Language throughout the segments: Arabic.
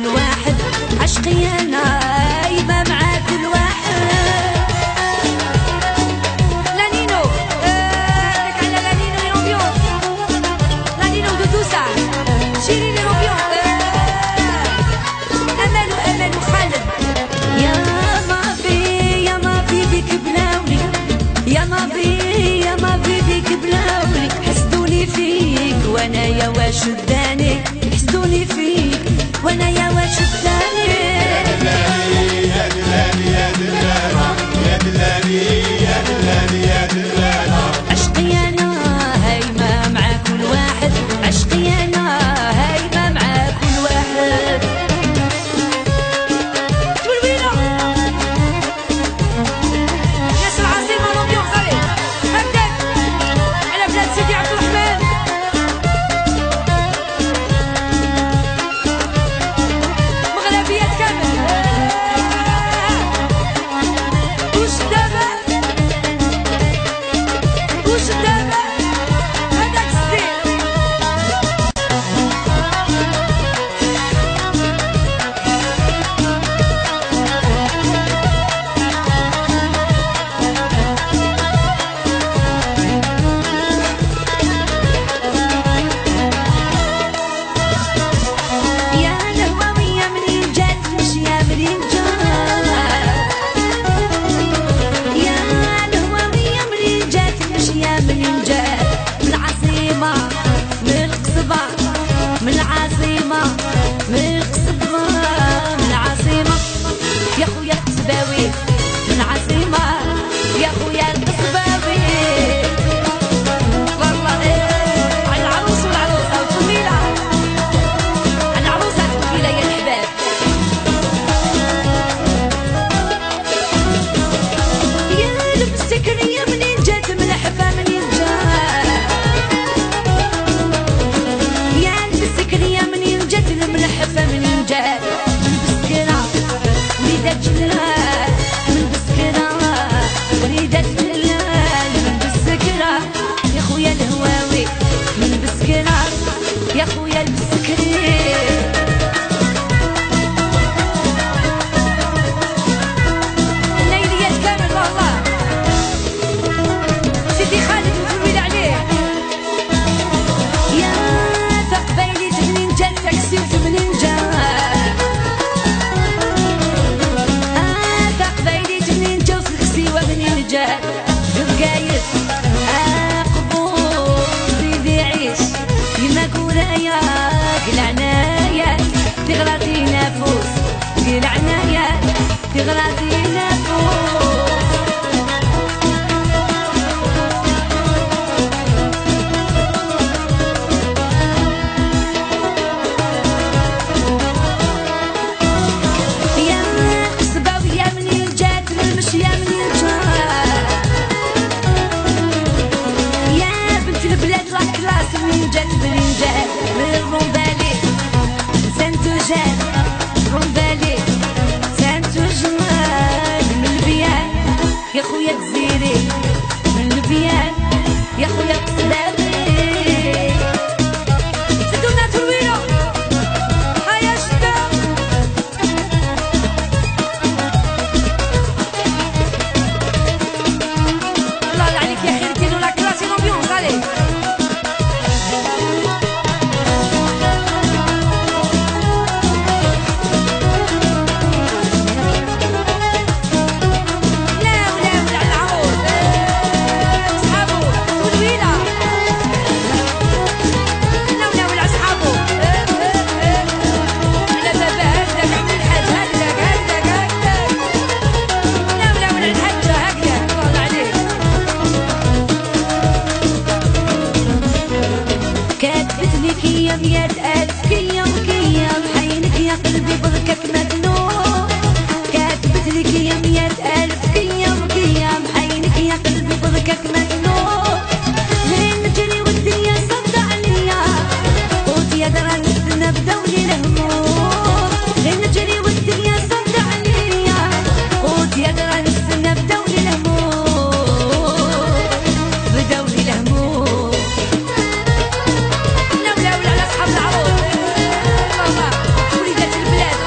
كل واحد عشقي انا دايما مع كل واحد. لانينو لك على لانينو ليروبيون، لانينو دو دوسا شيري ليروبيون. امل وامل وخالد يا ما في بيك بلاولي، يا ما في بيك بلاولي. حسدوني فيك وانا يا واش داني، حسدوني فيك وانا يا واش داني. يا دلالي يا دلالي يا دلالي يا دلالي يا دلالي يا دلالي. عشقي انا هايمه مع كل واحد، عشقي انا هايمه مع كل واحد. تولوينا ناس العاصمه لومبيونس علي هكذاك على بلاد سيدي عبد الرحمن. مغربيات كامل وش دابا وش دابا هذاك السير. يا الهواوية منين جات المشية منين جات، يا الهواوية منين جات المشية منين جات. من العاصمة من القصبة، من العاصمة من القصبة، من العاصمة يا خويا القصباوي، من العاصمة يا خويا القصباوي. والله على العروس والعروسة والفميلة، على العروسة والفميلة يا الحباب. يا السكرية منين جات، من الحبة منين جات. يا السكرية منين جات، من الحبة منين جات. من بسكرة وليدة جلال، من بسكرة وليدة جلال. من بسكرة يا خويا الهواوي، من بسكرة يا خويا البسكري. الليليات كامل والله سيدي خالد وفويل عليه. يا فقبيلي منين جات تاكسيوت منين جات. فقبيلي منين جات الكسيوة منين جات. بقايس قبور سيدي عيش يما كورايا قلعنايا تغراتي نافوس، قلعنايا تغراتي نافوس. يا قصباوية منين جات المشية منين جات. يا بنت البلاد لا كلاس منين جات منين جات. من الرومبالي سانتو جات، رومبالي سانتو جمال. من البيان يا خويا الجزيري، من البيان يا خويا القصباوي. زدونا تروينو هيا شتا. الله عليك يا خير ديروا لا كلاسي لومبيونس عليك. لا ولا ولا العود اصحابو تولويلة. لا ولا ولا اصحابو على بابا هكذاك عمل الحاج هكذاك هكذاك هكذاك. لا ولا ولا الحاجة هكذاك الله عليك. كاتبت لك يا 100,000 كيام كيام حينك يا قلبي بركك مجنون. كاتبت لك يا 100,000 كيام كيام حينك يا قلبي بركك مجنون. لين نجري والدنيا صد عليا قلت يا درا نستنى بدولي الهموم. لين نجري والدنيا صد عليا قلت يا درا نستنى بدولي الهموم، بدولي الهموم. لا ولا ولا على اصحاب العروض والله وليدات البلاد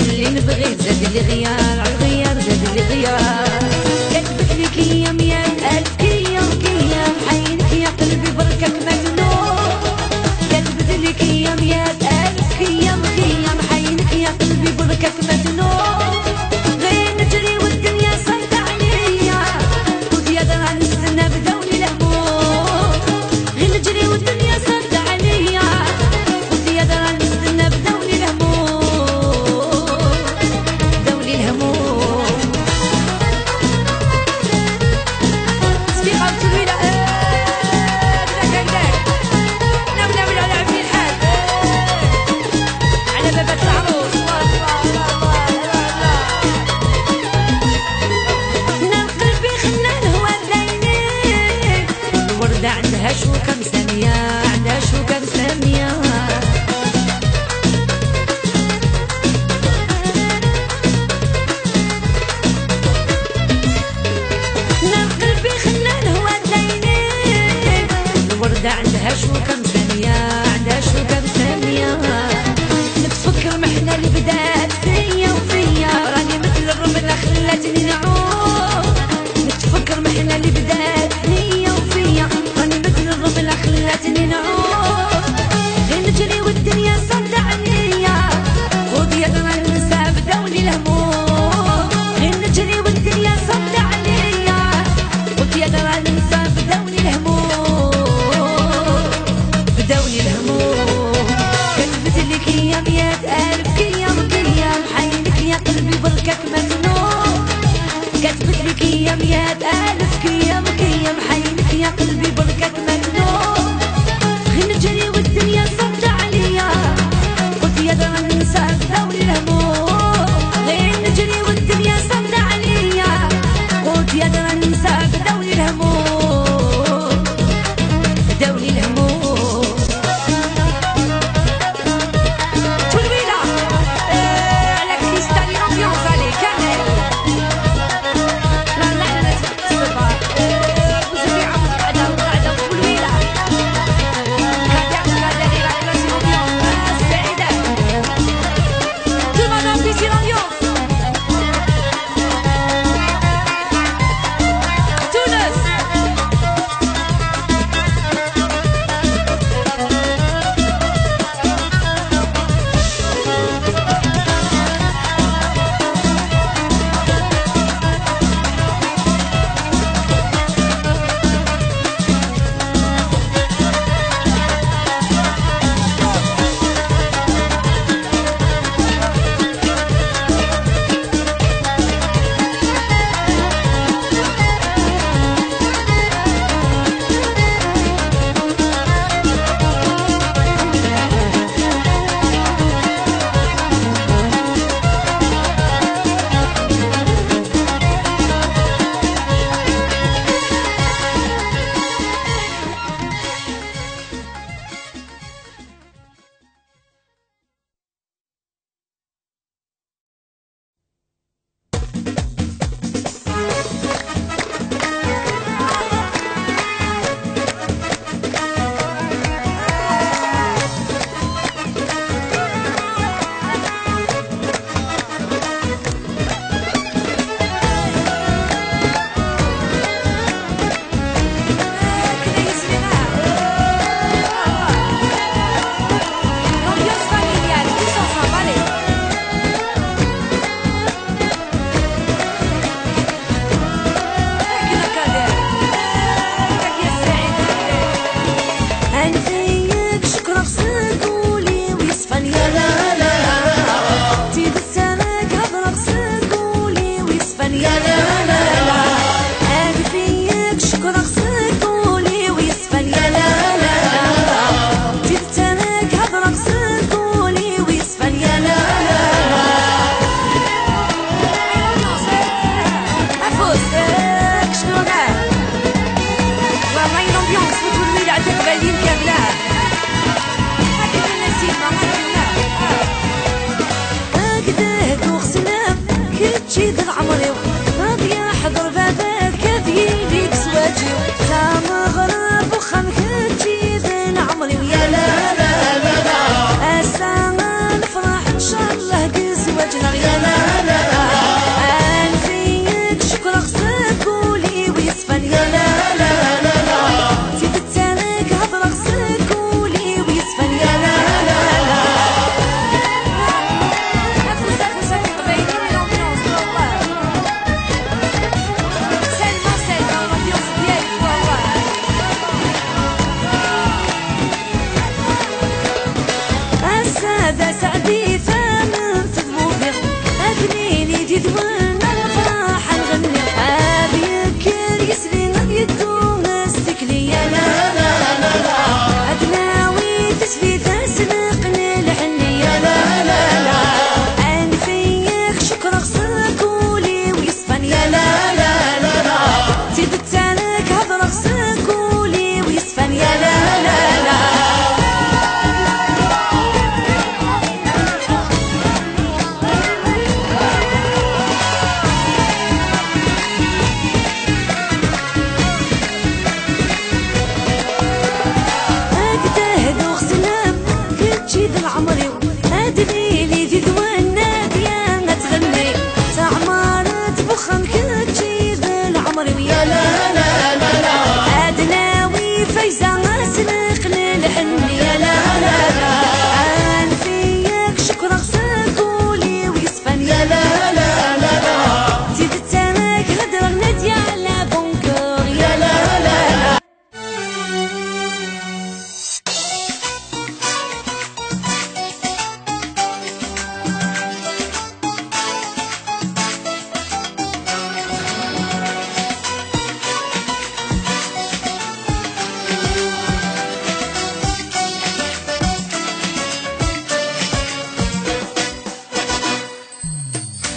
اللي نبغيه زاد لي غيار عالغيار زاد لي غيار كتبت لك يا 100,000 كيام كيام حينك يا قلبي بركك مجنون كتبت لك يا 100,000 كيام كيام حينك يا قلبي بركك مجنون غير نجري والدنيا صايدة عليا قلت يا درا نستنى بدوني الهموم غير نجري والدنيا صايدة عليا قلت يا درا نستنى بدوني الهموم دوني الهموم صديقة وتلويلة بداك هكداك ناوي على عبد الحاج على بابات العروس الله نار قلبي خلان هو الليل الوردة عندها شو كم ثانية عندها شو كم ثانية الوردة عندها شو كم ثانية عندها شو كم ثانية نتفكر محنة اللي بدات فيا وفيا راني مثل الرملة خلاتني نعوم نتفكر محنة اللي بدات فيا وفيا راني مثل الرملة خلاتني نعوم غير نجري والدنيا صد عليا خذ يا درا ننسى بدوني الهموم غير نجري والدنيا صد عليا قلت يا درا ننسى بدوني الهموم بدوني الهموم كتبت لك يا 100,000 كيام كيام حينك يا قلبي بركك مجنون كتبت لك يا 100,000 كيام كيام حينك يا قلبي بركك مجنون غير نجري والدنيا صد عليا قلت يا درا ننسى بدوني الهموم غير نجري والدنيا صد عليا قلت يا درا ننسى بدوني الهموم بدوني الهموم تلويلة على كريستالي امبيونس عليك كامل لا لا لا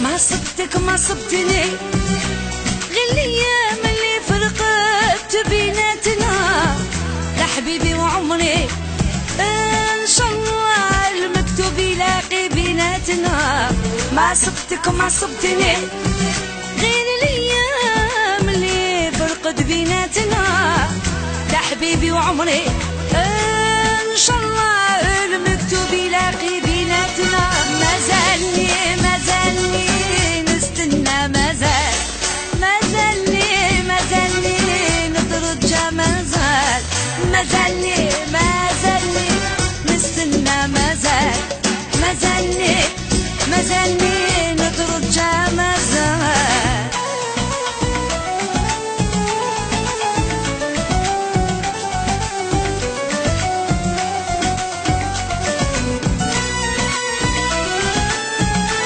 ما صبتك ما صبتني، غير الايام اللي فرقت بيناتنا. يا حبيبي وعمري ان شاء الله المكتوب يلاقي بيناتنا. ما صبتك ما صبتني، غير الايام اللي فرقت بيناتنا. يا حبيبي وعمري ان شاء الله المكتوب يلاقي بيناتنا. مازالني نستنى، مازالني نترجى، مازالني نستنى، مازالني